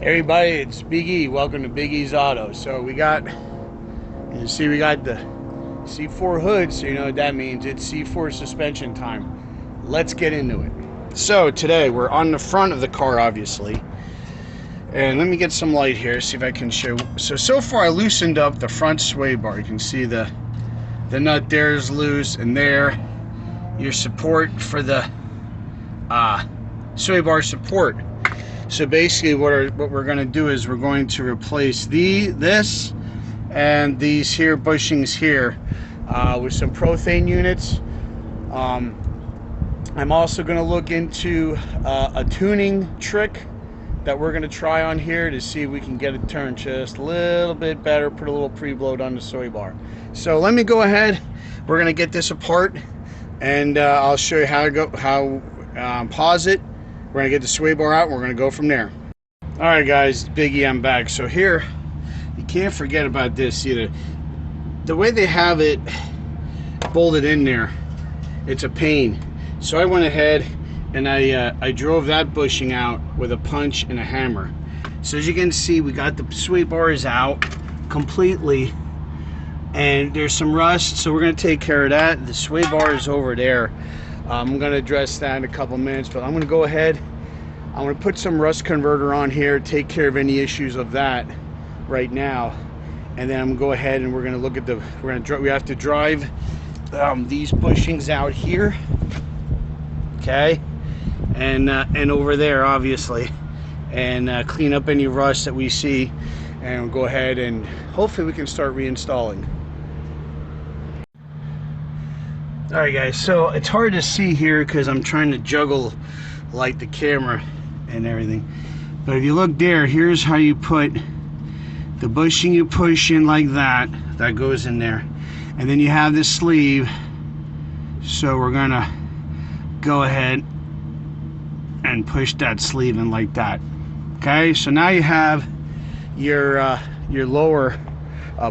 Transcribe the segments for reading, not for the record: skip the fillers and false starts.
Everybody, it's Big E. Welcome to Big E's Auto. So we got, you see, we got the C4 hood, so you know what that means. It's C4 suspension time. Let's get into it. So today we're on the front of the car, obviously. And let me get some light here, see if I can show. So far I loosened up the front sway bar. You can see the nut there is loose, and there, your support for the sway bar support. So basically what we're going to do is we're going to replace this and these here bushings here with some Prothane units. I'm also going to look into a tuning trick that we're going to try on here to see if we can get it turned just a little bit better, put a little pre-bloat on the sway bar. So let me go ahead, we're going to get this apart, and I'll show you how to pause it. We're gonna get the sway bar out and we're gonna go from there. All right guys, Biggie, I'm back. So here, you can't forget about this either. The way they have it bolted in there, it's a pain. So I went ahead and I drove that bushing out with a punch and a hammer. So as you can see, we got the sway bars out completely, and there's some rust, so we're gonna take care of that. The sway bar is over there. I'm going to address that in a couple minutes, but I'm going to go ahead. I'm going to put some rust converter on here, take care of any issues of that right now, and then I'm going to go ahead and we're going to look at we have to drive these bushings out here, okay, and over there obviously, and clean up any rust that we see, and we'll go ahead and hopefully we can start reinstalling. Alright guys, so it's hard to see here because I'm trying to juggle like the camera and everything, but if you look there, here's how you put the bushing. You push in like that goes in there, and then you have this sleeve, so we're gonna go ahead and push that sleeve in like that. Okay, so now you have your lower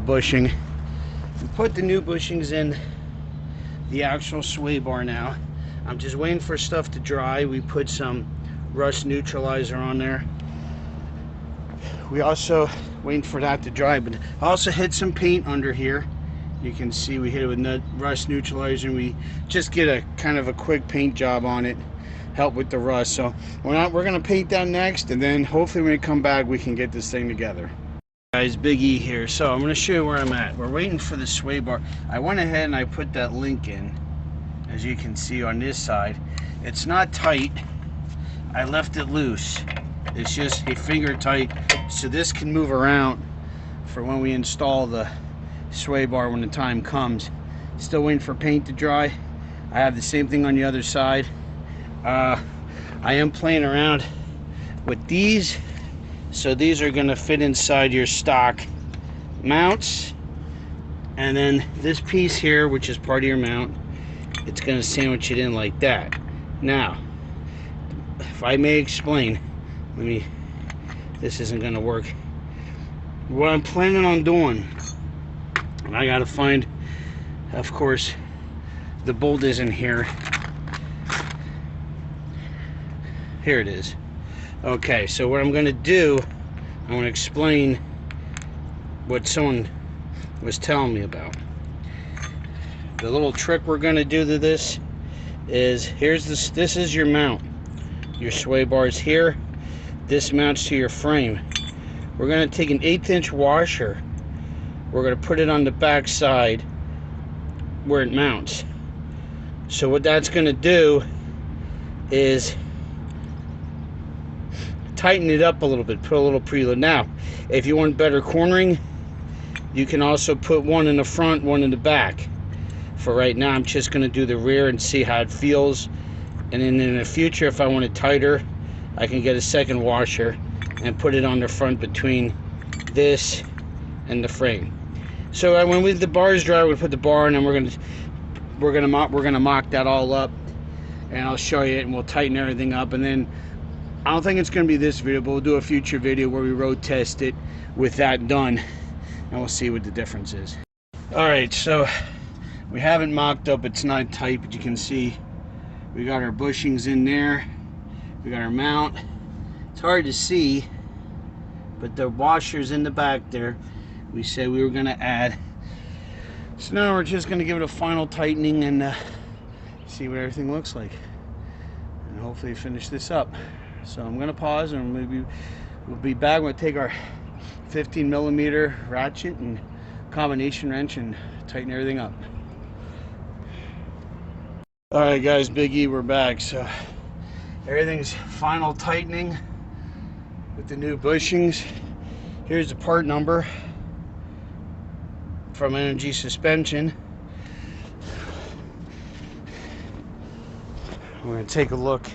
bushing. You put the new bushings in the actual sway bar now. I'm just waiting for stuff to dry. We put some rust neutralizer on there. We also waiting for that to dry, but I also hit some paint under here. You can see we hit it with rust neutralizer, and we just get a kind of a quick paint job on it, help with the rust. So we're gonna paint that next, and then hopefully when we come back we can get this thing together. Guys, Big E here. So I'm going to show you where I'm at. We're waiting for the sway bar. I went ahead and I put that link in, as you can see on this side. It's not tight. I left it loose. It's just a finger tight, so this can move around for when we install the sway bar when the time comes. Still waiting for paint to dry. I have the same thing on the other side. I am playing around with these. So these are going to fit inside your stock mounts, and then this piece here, which is part of your mount, it's going to sandwich it in like that. Now, if I may explain, this isn't going to work. What I'm planning on doing, and I got to find, of course, the bolt isn't here. Here it is. Okay, so what I'm going to do, I'm going to explain what someone was telling me about. The little trick we're going to do to this is, this is your mount. Your sway bar is here. This mounts to your frame. We're going to take an 1/8 inch washer. We're going to put it on the back side where it mounts. So what that's going to do is tighten it up a little bit, put a little preload. Now, if you want better cornering, you can also put one in the front, one in the back. For right now, I'm just going to do the rear and see how it feels. And then in the future, if I want it tighter, I can get a second washer and put it on the front between this and the frame. So when the bar is dry, we put the bar in, and we're gonna mock that all up, and I'll show you it, and we'll tighten everything up. And then I don't think it's going to be this video, but we'll do a future video where we road test it with that done, and we'll see what the difference is. Alright, so we have it mocked up. It's not tight, but you can see we got our bushings in there. We got our mount. It's hard to see, but the washer's in the back there. We said we were going to add. So now we're just going to give it a final tightening and see what everything looks like, and hopefully finish this up. So I'm going to pause, and maybe we'll be back. We'll take our 15mm ratchet and combination wrench and tighten everything up. All right, guys, Big E, we're back. So everything's final tightening with the new bushings. Here's the part number from Energy Suspension. We're gonna take a look.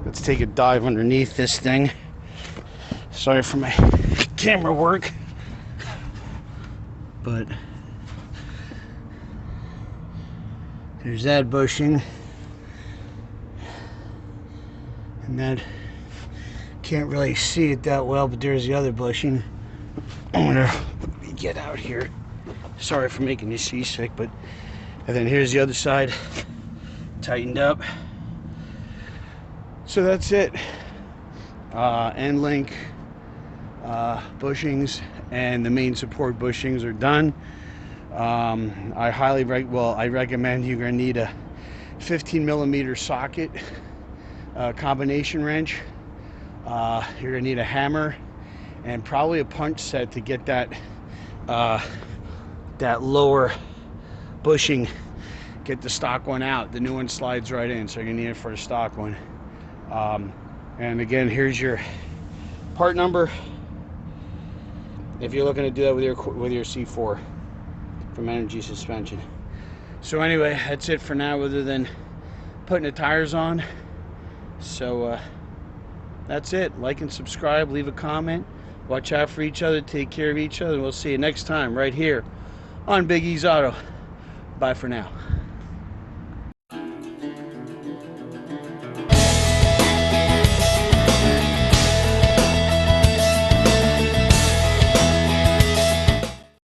Let's take a dive underneath this thing. Sorry for my camera work, but there's that bushing, and that can't really see it that well, but there's the other bushing. I'm gonna get out here. Sorry for making you seasick, but and then here's the other side tightened up. So that's it. End link bushings and the main support bushings are done. I recommend you're going to need a 15mm socket, combination wrench. You're going to need a hammer and probably a punch set to get that that lower bushing, get the stock one out. The new one slides right in, so you're going to need it for the stock one. And again, here's your part number if you're looking to do that with your C4 from Energy Suspension. So anyway, that's it for now, other than putting the tires on. So that's it. Like and subscribe, leave a comment, watch out for each other, take care of each other, and we'll see you next time right here on Big E's Auto. Bye for now.